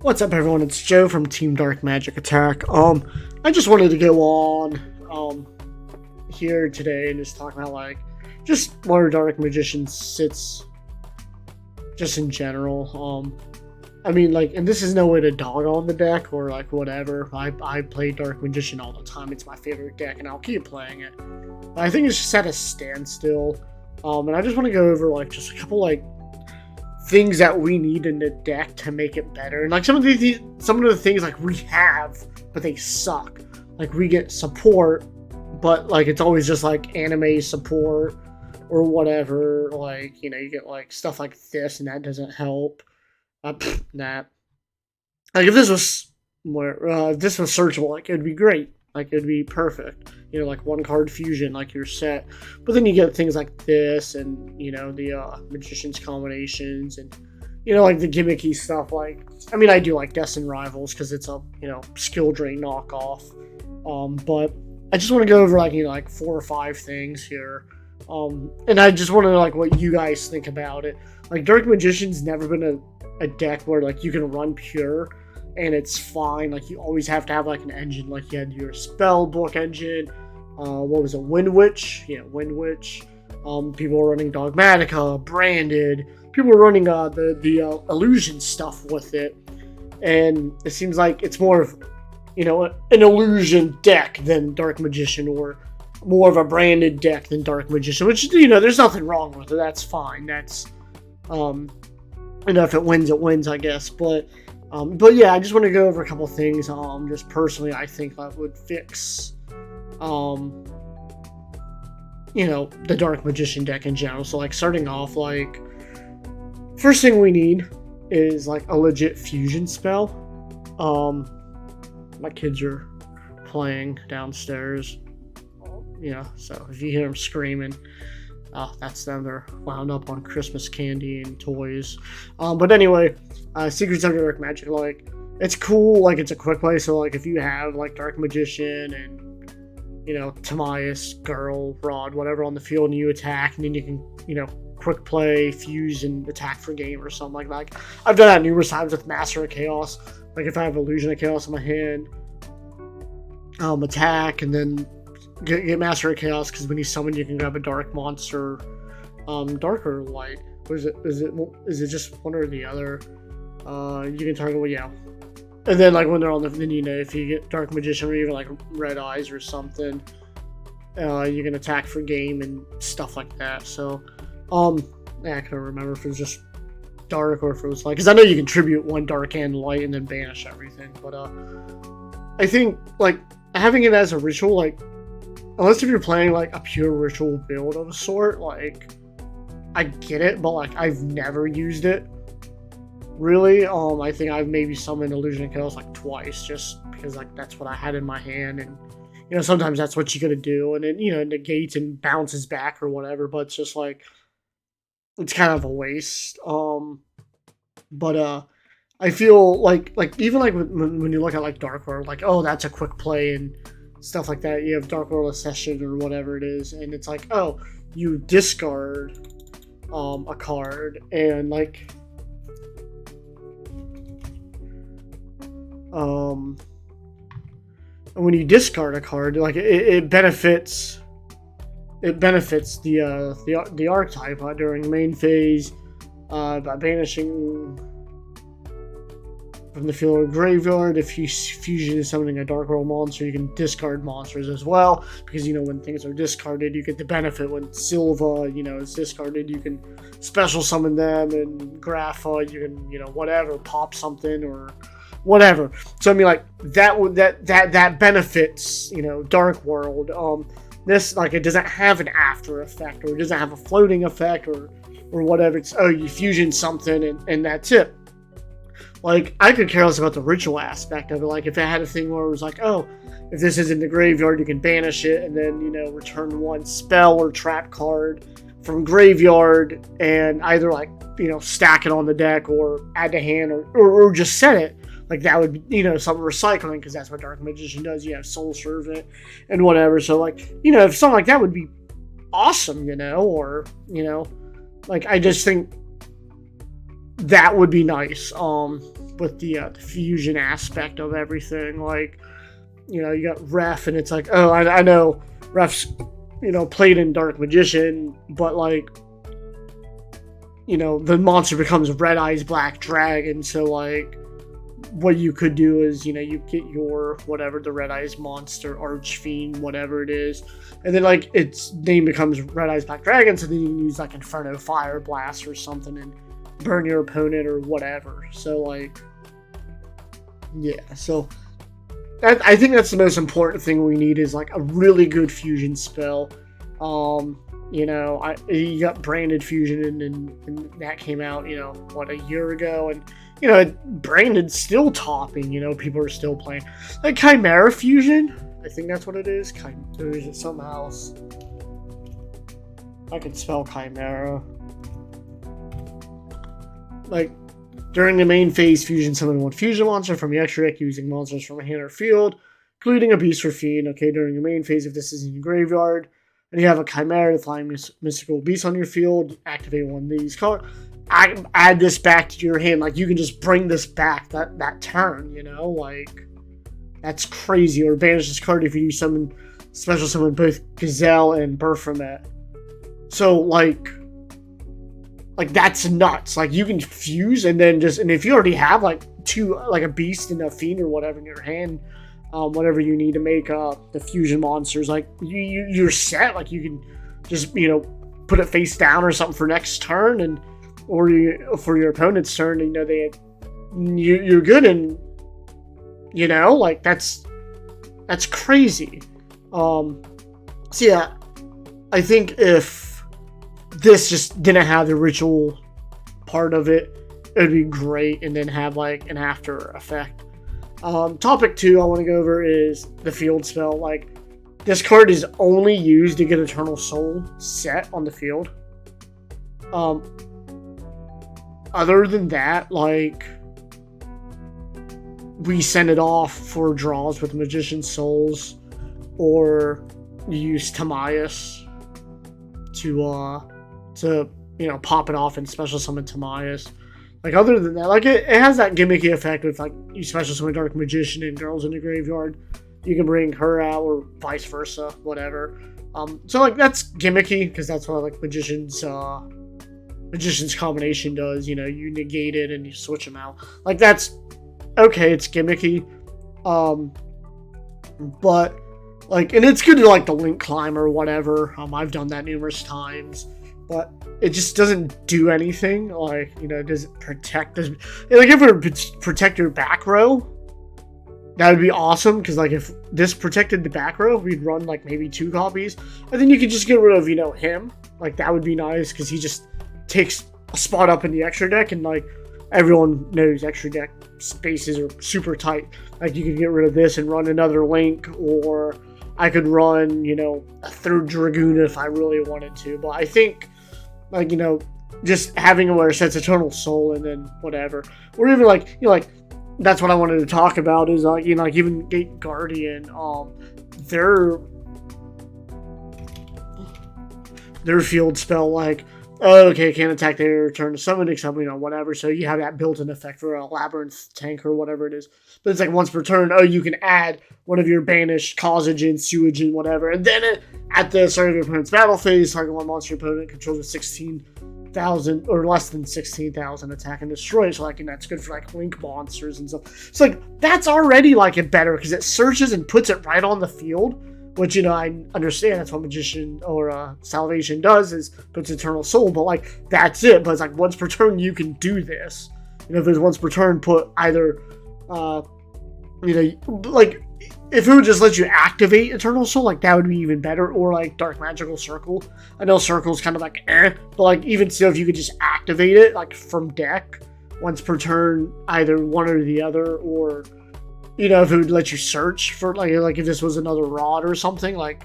What's up, everyone? It's Joe from Team Dark Magic Attack. I just wanted to go on, here today and just talk about, just where Dark Magician sits, just in general. And this is no way to dog on the deck or, whatever. I play Dark Magician all the time. It's my favorite deck, and I'll keep playing it. But I think it's just at a standstill. And I just want to go over, just a couple, things that we need in the deck to make it better. And some of the things we have, but they suck. We get support, but it's always just anime support or whatever. You get stuff like this, and that doesn't help. Nah. If this was searchable, it'd be great. It'd be perfect. One card fusion, you're set. But then you get things like this and, the Magician's combinations and, the gimmicky stuff. I do like Destined Rivals because it's a, skill drain knockoff. But I just want to go over, 4 or 5 things here. And I just want to know, what you guys think about it. Dark Magician's never been a deck where, you can run pure and it's fine. You always have to have an engine. You had your spell book engine. What was it? Wind Witch. Yeah, Wind Witch. People were running Dogmatica, Branded. People were running the illusion stuff with it, and it seems like it's more of an illusion deck than Dark Magician, or more of a branded deck than Dark Magician. Which there's nothing wrong with it. That's fine. That's if it wins, I guess. But yeah, I just want to go over a couple things. Just personally, I think that would fix, the Dark Magician deck in general. So, starting off, first thing we need is, a legit fusion spell. My kids are playing downstairs. So if you hear them screaming, that's them. They're wound up on Christmas candy and toys. But anyway, Secrets of Dark Magic, it's cool. It's a quick play. So, if you have, Dark Magician and, Tamias, Girl, Rod, whatever on the field, and you attack, and then you can, quick play, fuse, and attack for game or something like that. I've done that numerous times with Master of Chaos. If I have Illusion of Chaos in my hand, attack, and then get Master of Chaos, because when you summon, you can grab a dark monster, dark or light. Is it just one or the other? You can target, yeah. And then when they're on the, then if you get Dark Magician or even Red Eyes or something, you can attack for game and stuff like that. So, I can't remember if it was just dark or if it was because I know you can tribute one dark and light and then banish everything. But I think having it as a ritual, unless if you're playing a pure ritual build of a sort, I get it, but I've never used it. Really, I think I've maybe summoned Illusion of Chaos twice, just because that's what I had in my hand, and sometimes that's what you gotta do, and then it negates and bounces back or whatever. But it's just it's kind of a waste. But I feel even when you look at Dark World, oh, that's a quick play and stuff like that. You have Dark World Accession or whatever it is, and it's oh, you discard a card, and and when you discard a card, it benefits the archetype during main phase by banishing from the field or graveyard. If you fusion is summoning a Dark World monster, you can discard monsters as well, because when things are discarded, you get the benefit. When Silva is discarded, you can special summon them, and Grapha, you can whatever, pop something or whatever. So that benefits Dark World. This it doesn't have an after effect, or it doesn't have a floating effect or whatever. It's you fusion something and that's it. I could care less about the ritual aspect of it. If it had a thing where it was oh, if this is in the graveyard, you can banish it and then return one spell or trap card from graveyard and either stack it on the deck or add to hand or just set it. That would be, some recycling, because that's what Dark Magician does. You have Soul Servant and whatever. So, if something like that would be awesome, or, I just think that would be nice. with the fusion aspect of everything. Like, you know, you got Ref, and it's like, oh, I know Ref's, you know, played in Dark Magician, but like, you know, the monster becomes Red Eyes Black Dragon, so like, what you could do is, you know, you get your whatever, the Red Eyes monster, Archfiend, whatever it is, and then like its name becomes Red Eyes Black Dragon, so then you can use like Inferno Fire Blast or something and burn your opponent or whatever. So like, yeah, so I think that's the most important thing we need is like a really good fusion spell. You know, you got Branded Fusion, and that came out, you know, what, a year ago, and you know, Branded's still topping. You know, people are still playing. Like Chimera Fusion, I think that's what it is. Or is it something else? I could spell Chimera. Like, during the main phase, fusion summon one fusion monster from your extra deck using monsters from a hand or field, including a beast or fiend. Okay, during the main phase, if this is in your graveyard, and you have a Chimera, the flying mystical beast on your field, activate one of these cards. Add this back to your hand. Like, you can just bring this back that turn, you know? Like, that's crazy. Or banish this card if you special summon both Gazelle and Baphomet. So, like that's nuts. Like, you can fuse and then and if you already have like a beast and a fiend or whatever in your hand, whatever you need to make the fusion monsters, like you're set. Like, you can just, you know, put it face down or something for next turn, and or for your opponent's turn, you know, you're good, and you know, like that's crazy. So yeah, I think if this just didn't have the ritual part of it, it would be great, and then have like an after effect. Topic 2 I want to go over is the field spell. Like, this card is only used to get Eternal Soul set on the field. Other than that, like, we send it off for draws with Magician's Souls, or use Timaeus to you know, pop it off and special summon Timaeus. Like, other than that, like, it has that gimmicky effect with, like, you special summon Dark Magician and Girls in the Graveyard, you can bring her out, or vice versa, whatever. So like, that's gimmicky because that's what like Magician's combination does. You know, you negate it and you switch them out. Like, that's okay. It's gimmicky, but like, and it's good to like the Link Climber or whatever. I've done that numerous times, but it just doesn't do anything. Like, you know, does it protect? Like, if it would protect your back row, that would be awesome. Because like, if this protected the back row, we'd run like maybe 2 copies, and then you could just get rid of, you know, him. Like, that would be nice because he just takes a spot up in the extra deck, and like, everyone knows extra deck spaces are super tight. Like, you could get rid of this and run another Link, or I could run, you know, a 3rd Dragoon if I really wanted to. But I think, like, you know, just having where it sets Eternal Soul and then whatever, or even like, you know, like, that's what I wanted to talk about is you know, like, even Gate Guardian, their field spell, like, oh, okay, can't attack their turn to summon, except, you know, whatever. So you have that built-in effect for a Labyrinth tank or whatever it is. But it's like, once per turn, oh, you can add one of your banished Causagen, Sewagen, whatever. And then at the start of your opponent's battle phase, target one monster opponent controls a 16,000 or less than 16,000 attack and destroy. So like, and that's good for like Link monsters and stuff. So like, that's already like it better because it searches and puts it right on the field. Which, you know, I understand that's what Magician or Salvation does, is puts Eternal Soul, but like, that's it. But it's like, once per turn you can do this. You know, if there's once per turn, put either, you know, like, if it would just let you activate Eternal Soul, like, that would be even better. Or like Dark Magical Circle. I know Circle's kind of like but like, even still, if you could just activate it like from deck once per turn, either one or the other, or, you know, if it would let you search for, like if this was another Rod or something, like,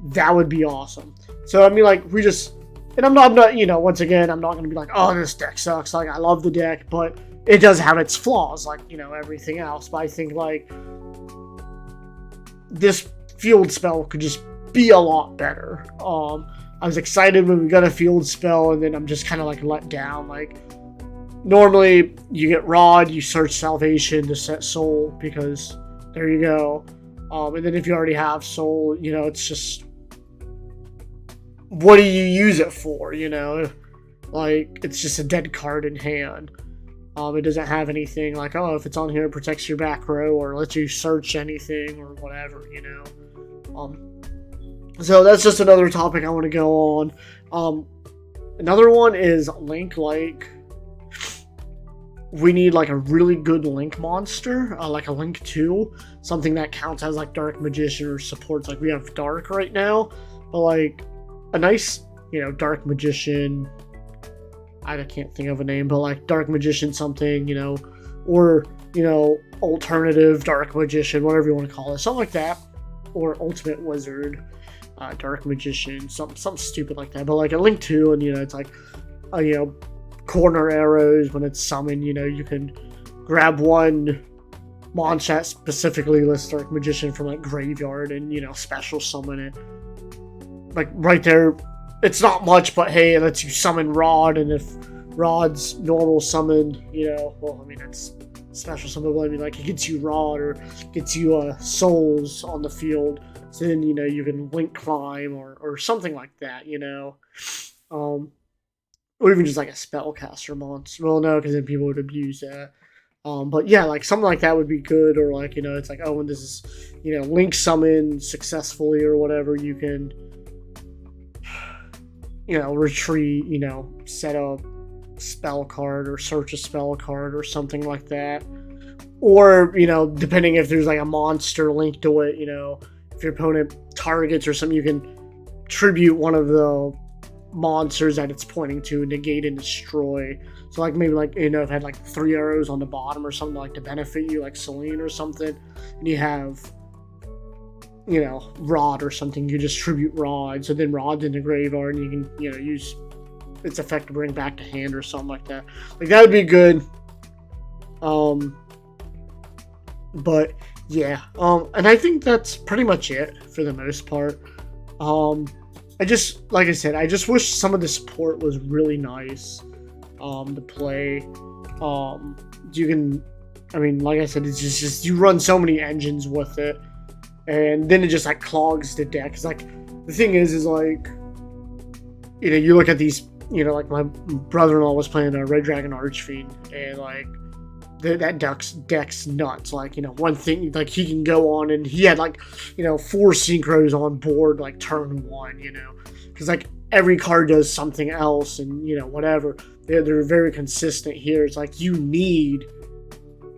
that would be awesome. So, I mean, like, we just, and I'm not, you know, once again, I'm not going to be like, oh, this deck sucks. Like, I love the deck, but it does have its flaws, like, you know, everything else. But I think, like, this field spell could just be a lot better. I was excited when we got a field spell, and then I'm just kind of, like, let down. Like, normally you get Rod, you search Salvation to set Soul, because there you go. And then if you already have Soul, it's just, what do you use it for, Like, it's just a dead card in hand. It doesn't have anything like, oh, if it's on here, it protects your back row or lets you search anything or whatever, So that's just another topic I want to go on. Another one is Link. Like, we need like a really good Link monster, like a Link 2, something that counts as like Dark Magician or supports. Like, we have Dark right now, but like a nice, Dark Magician. I can't think of a name, but like Dark Magician something, or, alternative Dark Magician, whatever you want to call it, something like that, or Ultimate Wizard, Dark Magician, something stupid like that. But like a Link 2, and it's like, corner arrows when it's summoned. You can grab one monster that specifically lists Dark Magician from like graveyard and special summon it. Like right there, it's not much, but hey, it lets you summon Rod, and if Rod's normal summoned, it's special summon, but I mean, like, it gets you Rod or gets you souls on the field, so then you can Link climb or something like that, or even just like a spellcaster monster. Well, no, because then people would abuse that. But yeah, like something like that would be good, or like it's like, oh, when this is Link summoned successfully or whatever, you can retreat, set a spell card or search a spell card or something like that. Or, depending if there's like a monster linked to it, if your opponent targets or something, you can tribute one of the monsters that it's pointing to, negate and destroy. So like maybe like, if it had like 3 arrows on the bottom or something like to benefit you, like Selene or something, and you have Rod or something, you just tribute Rod, so then Rod's in the graveyard and you can, use its effect to bring back to hand or something like that. Like, that would be good. But yeah, and I think that's pretty much it for the most part. Like I said, I just wish some of the support was really nice to play. You can, like I said, it's just you run so many engines with it, and then it just like clogs the deck. Cause like the thing is like, you look at these, like my brother-in-law was playing a Red Dragon Archfiend, and like that deck's nuts. Like, one thing, like, he can go on and he had like 4 synchros on board like turn 1, because like every card does something else, and whatever. They're very consistent here. It's like you need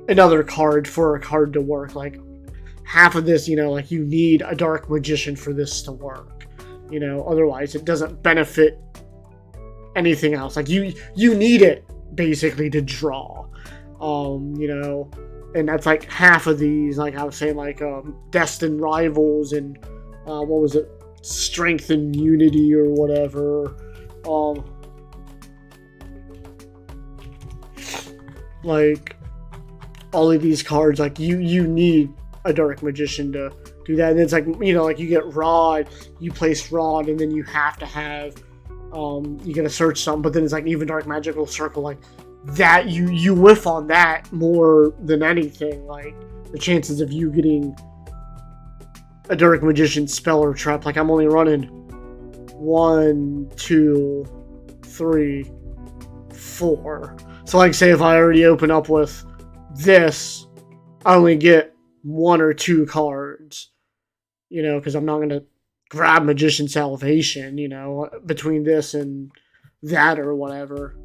another card for a card to work. Like, half of this, like, you need a Dark Magician for this to work. Otherwise it doesn't benefit anything else. Like, you need it basically to draw. And that's like half of these. Like I was saying, like Destined Rivals and what was it? Strength and Unity or whatever. Like all of these cards, like you need a Dark Magician to do that. And it's like, like you get Rod, you place Rod, and then you have to have you gotta search something, but then it's like even Dark Magical Circle, like that you whiff on that more than anything. Like, the chances of you getting a Dark Magician spell or trap, like I'm only running 1, 2, 3, 4. So like, say if I already open up with this, I only get 1 or 2 cards, because I'm not gonna grab Magician Salvation, between this and that or whatever.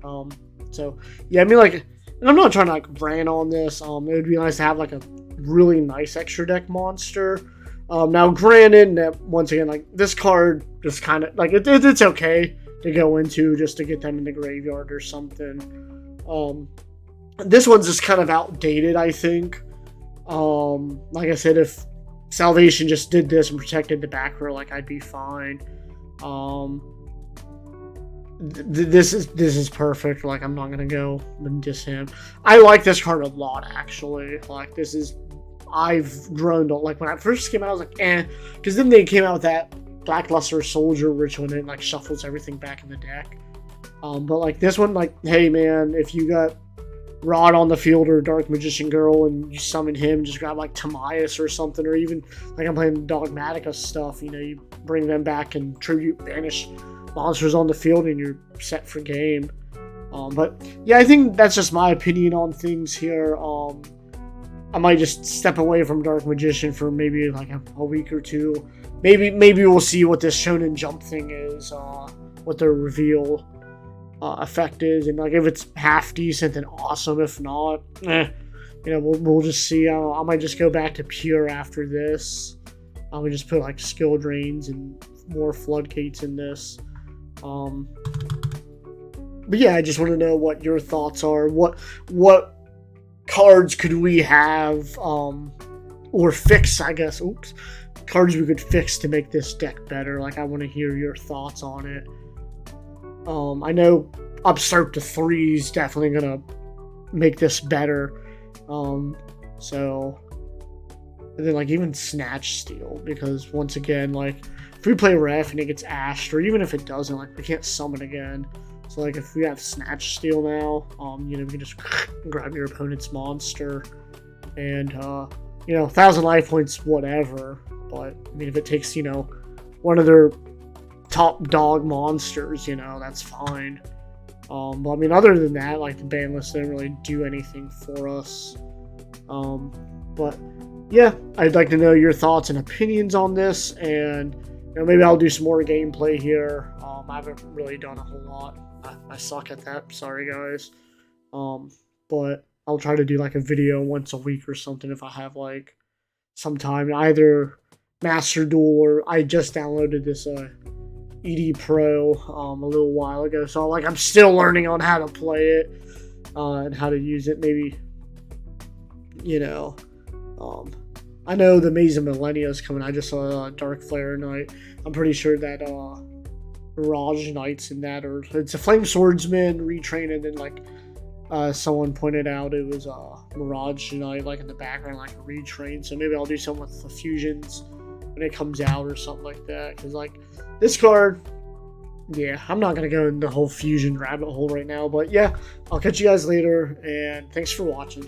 So yeah, like, and I'm not trying to like rant on this. It would be nice to have like a really nice extra deck monster. Now granted, that once again, like, this card just kind of like it's okay to go into just to get them in the graveyard or something. This one's just kind of outdated, I think. Like I said, if Salvation just did this and protected the back row, like, I'd be fine. This is perfect. Like, I'm not gonna go and diss him. I like this card a lot, actually. Like, I've grown to, like, when I first came out, I was like, because then they came out with that Blackluster Soldier, which when it like shuffles everything back in the deck. But like this one, like, hey man, if you got Rod on the field or Dark Magician Girl and you summon him, just grab like Tamias or something, or even like I'm playing Dogmatica stuff, you bring them back and tribute banish monsters on the field and you're set for game. But yeah, I think that's just my opinion on things here. I might just step away from Dark Magician for maybe like a week or two. Maybe we'll see what this Shonen Jump thing is, what their reveal effect is, and like if it's half decent, then awesome. If not, we'll just see. I might just go back to pure after this. I would just put like skill drains and more floodgates in this. But yeah, I just want to know what your thoughts are. What cards could we have or fix, I guess. Cards we could fix to make this deck better. Like, I want to hear your thoughts on it. I know Upstart to 3 is definitely gonna make this better. So, and then like even Snatch Steal, because once again, like if we play Ref and it gets ashed, or even if it doesn't, like we can't summon again. So like if we have Snatch Steal now, we can just grab your opponent's monster, and 1,000 life points, whatever. But I mean, if it takes one of their top dog monsters, that's fine. But I mean, other than that, like the ban list didn't really do anything for us. But yeah, I'd like to know your thoughts and opinions on this, and maybe I'll do some more gameplay here. I haven't really done a whole lot. I suck at that. Sorry, guys. But I'll try to do like a video once a week or something if I have like some time. Either Master Duel, or I just downloaded this ED Pro a little while ago, so like I'm still learning on how to play it and how to use it. Maybe I know the Maze of Millennia is coming. I just saw Dark Flare Knight. I'm pretty sure that Mirage Knights in that, or it's a Flame Swordsman retrain, and then like someone pointed out it was Mirage Knight like in the background, like a retrain. So maybe I'll do something with the fusions when it comes out or something like that, because like this card, yeah, I'm not gonna go in the whole fusion rabbit hole right now. But yeah, I'll catch you guys later, and thanks for watching.